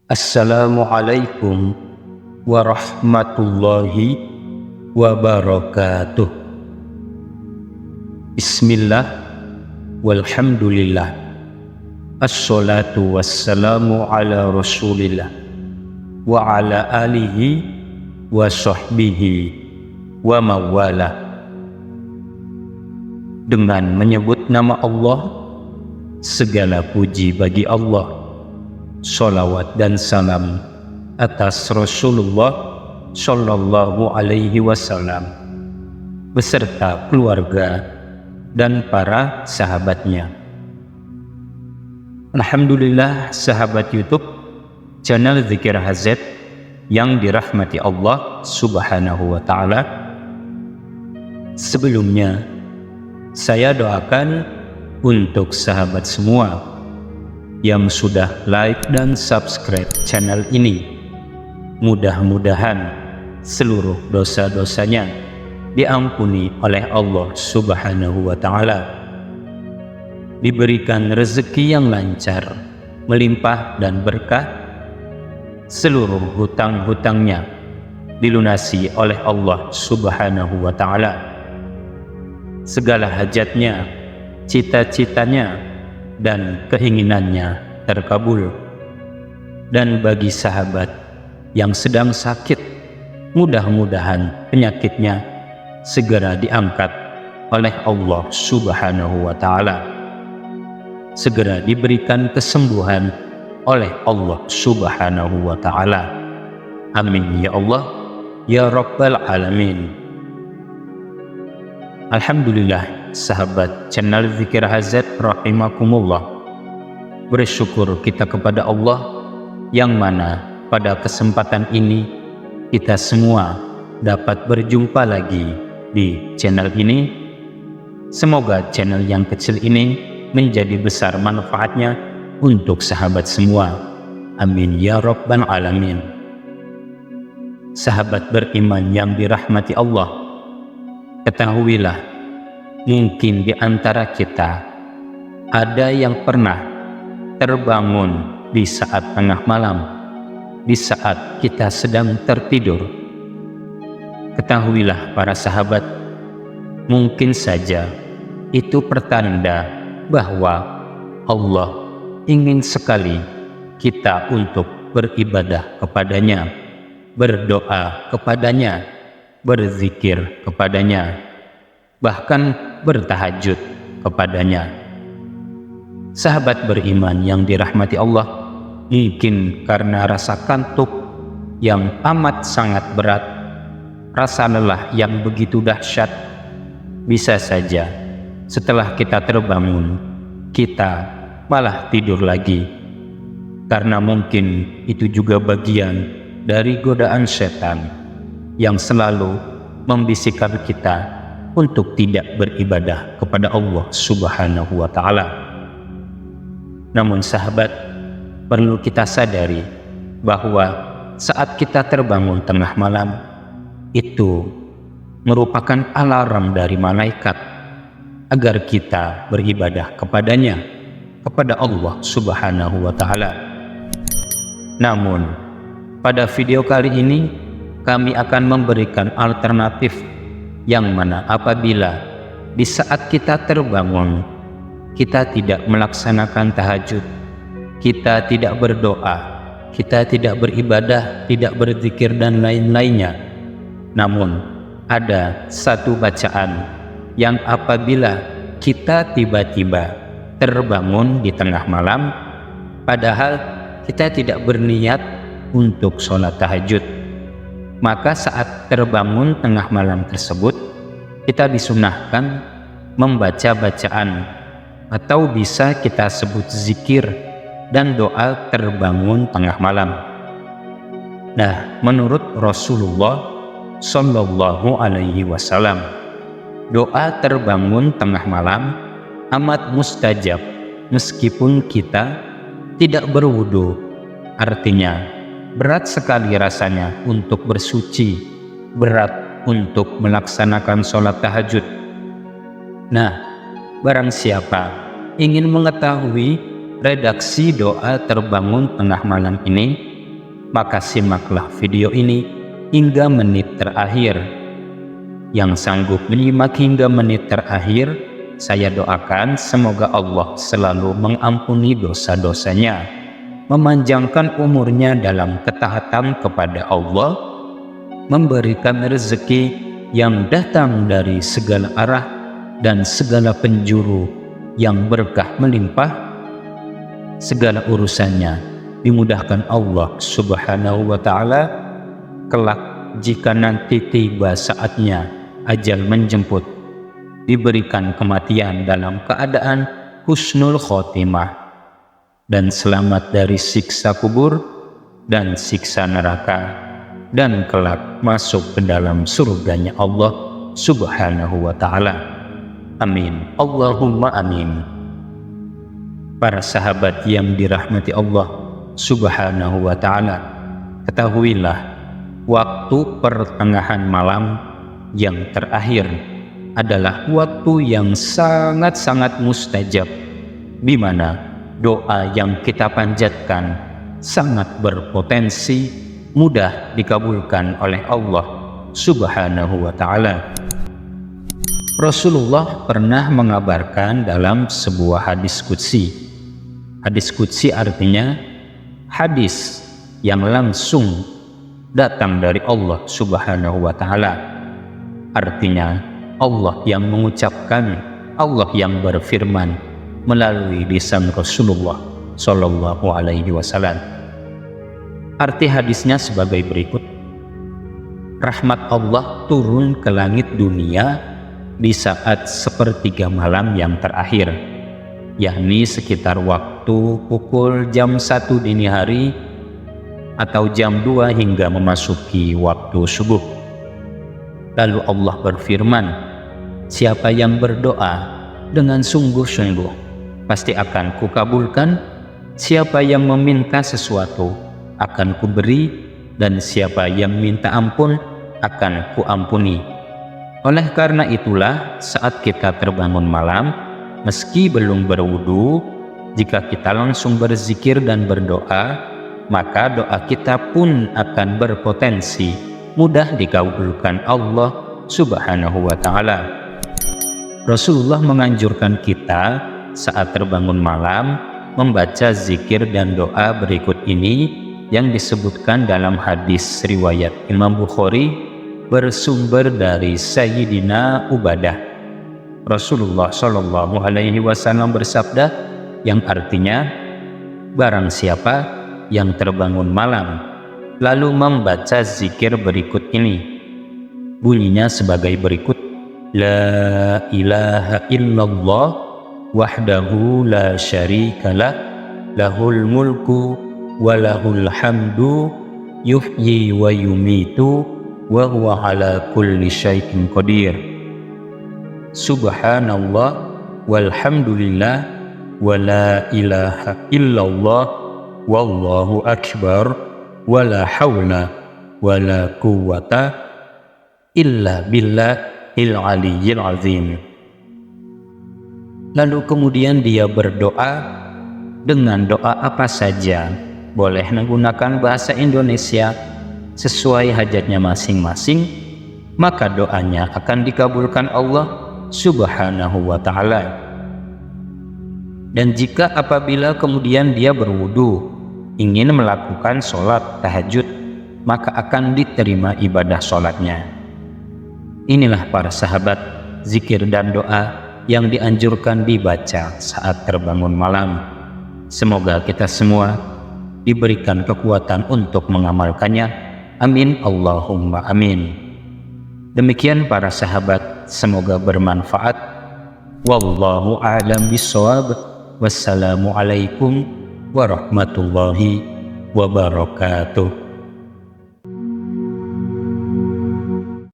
Assalamualaikum warahmatullahi wabarakatuh. Bismillah walhamdulillah. Assalatu wassalamu ala rasulillah wa ala alihi wa sahbihi wa mawala. Dengan menyebut nama Allah, segala puji bagi Allah. Sholawat dan salam atas Rasulullah Shallallahu Alaihi Wasallam beserta keluarga dan para sahabatnya. Alhamdulillah, sahabat YouTube channel Zikir HZ yang dirahmati Allah Subhanahu wa Ta'ala. Sebelumnya, saya doakan untuk sahabat semua yang sudah like dan subscribe channel ini, mudah-mudahan seluruh dosa-dosanya diampuni oleh Allah Subhanahu wa Ta'ala, diberikan rezeki yang lancar, melimpah dan berkah, seluruh hutang-hutangnya dilunasi oleh Allah Subhanahu wa Ta'ala, segala hajatnya, cita-citanya dan keinginannya terkabul. Dan bagi sahabat yang sedang sakit, mudah-mudahan penyakitnya segera diangkat oleh Allah Subhanahu wa Ta'ala, segera diberikan kesembuhan oleh Allah Subhanahu wa Ta'ala. Amin ya Allah ya Rabbal Alamin. Alhamdulillah, sahabat channel Zikir HZ rahimakumullah, bersyukur kita kepada Allah yang mana pada kesempatan ini kita semua dapat berjumpa lagi di channel ini. Semoga channel yang kecil ini menjadi besar manfaatnya untuk sahabat semua. Amin ya Rabbal Alamin. Sahabat beriman yang dirahmati Allah, ketahuilah, mungkin di antara kita ada yang pernah terbangun di saat tengah malam, di saat kita sedang tertidur. Ketahuilah para sahabat, mungkin saja itu pertanda bahwa Allah ingin sekali kita untuk beribadah kepadanya, berdoa kepadanya, berzikir kepadanya, bahkan bertahajud kepadanya. Sahabat beriman yang dirahmati Allah, mungkin karena rasa kantuk yang amat sangat berat, rasa lelah yang begitu dahsyat, bisa saja setelah kita terbangun, kita malah tidur lagi. Karena mungkin itu juga bagian dari godaan setan yang selalu membisikkan kita untuk tidak beribadah kepada Allah Subhanahu wa Ta'ala. Namun sahabat, perlu kita sadari bahwa saat kita terbangun tengah malam, itu merupakan alarm dari malaikat agar kita beribadah kepadanya, kepada Allah Subhanahu wa Ta'ala. Namun pada video kali ini kami akan memberikan alternatif yang mana apabila di saat kita terbangun, kita tidak melaksanakan tahajud, kita tidak berdoa, kita tidak beribadah, tidak berzikir dan lain-lainnya, namun ada satu bacaan yang apabila kita tiba-tiba terbangun di tengah malam, padahal kita tidak berniat untuk sholat tahajud, maka saat terbangun tengah malam tersebut, kita disunahkan membaca bacaan atau bisa kita sebut zikir dan doa terbangun tengah malam. Nah, menurut Rasulullah Shallallahu Alaihi Wasallam, doa terbangun tengah malam amat mustajab meskipun kita tidak berwudu. Artinya, berat sekali rasanya untuk bersuci, berat untuk melaksanakan sholat tahajud. Nah, barang siapa ingin mengetahui redaksi doa terbangun tengah malam ini, maka simaklah video ini hingga menit terakhir. Yang sanggup menyimak hingga menit terakhir, saya doakan semoga Allah selalu mengampuni dosa-dosanya, memanjangkan umurnya dalam ketaatan kepada Allah, memberikan rezeki yang datang dari segala arah dan segala penjuru yang berkah melimpah, segala urusannya dimudahkan Allah Subhanahu wa Ta'ala. Kelak jika nanti tiba saatnya ajal menjemput, diberikan kematian dalam keadaan husnul khotimah dan selamat dari siksa kubur dan siksa neraka, dan kelak masuk ke dalam surganya Allah Subhanahu wa Ta'ala. Amin, Allahumma amin. Para sahabat yang dirahmati Allah Subhanahu wa Ta'ala, ketahuilah waktu pertengahan malam yang terakhir adalah waktu yang sangat-sangat mustajab, di mana doa yang kita panjatkan sangat berpotensi mudah dikabulkan oleh Allah Subhanahu wa Ta'ala. Rasulullah pernah mengabarkan dalam sebuah hadis qudsi. Hadis qudsi artinya hadis yang langsung datang dari Allah Subhanahu wa Ta'ala. Artinya Allah yang mengucapkan, Allah yang berfirman melalui lisan Rasulullah Shallallahu Alaihi Wasallam. Arti hadisnya sebagai berikut: rahmat Allah turun ke langit dunia di saat sepertiga malam yang terakhir, yakni sekitar waktu pukul jam 1 dini hari atau jam 2 hingga memasuki waktu subuh. Lalu Allah berfirman, siapa yang berdoa dengan sungguh-sungguh pasti akan kukabulkan, siapa yang meminta sesuatu akan kuberi, dan siapa yang minta ampun akan kuampuni. Oleh karena itulah saat kita terbangun malam, meski belum berwudu, jika kita langsung berzikir dan berdoa, maka doa kita pun akan berpotensi mudah dikabulkan Allah Subhanahu wa Ta'ala. Rasulullah menganjurkan kita saat terbangun malam membaca zikir dan doa berikut ini yang disebutkan dalam hadis riwayat Imam Bukhari bersumber dari Sayyidina Ubadah. Rasulullah Shallallahu Alaihi Wasallam bersabda, yang artinya, barang siapa yang terbangun malam lalu membaca zikir berikut ini, bunyinya sebagai berikut: La ilaha illallah wahdahu la syarikalah, lahul mulku wa lahul hamdu, yuhyi wa yumitu wa huwa ala kulli syai'in qadir. Subhanallah walhamdulillah wa la ilaha illallah wallahu akbar wa la hawla wa la quwwata illa billahil aliyyil azim. Lalu kemudian dia berdoa dengan doa apa saja, boleh menggunakan bahasa Indonesia sesuai hajatnya masing-masing, maka doanya akan dikabulkan Allah Subhanahu wa Ta'ala. Dan jika apabila kemudian dia berwudu ingin melakukan sholat tahajud, maka akan diterima ibadah sholatnya. Inilah para sahabat zikir dan doa yang dianjurkan dibaca saat terbangun malam. Semoga kita semua diberikan kekuatan untuk mengamalkannya. Amin, Allahumma amin. Demikian para sahabat, semoga bermanfaat. Wallahu a'lam bishawab. Wassalamualaikum warahmatullahi wabarakatuh.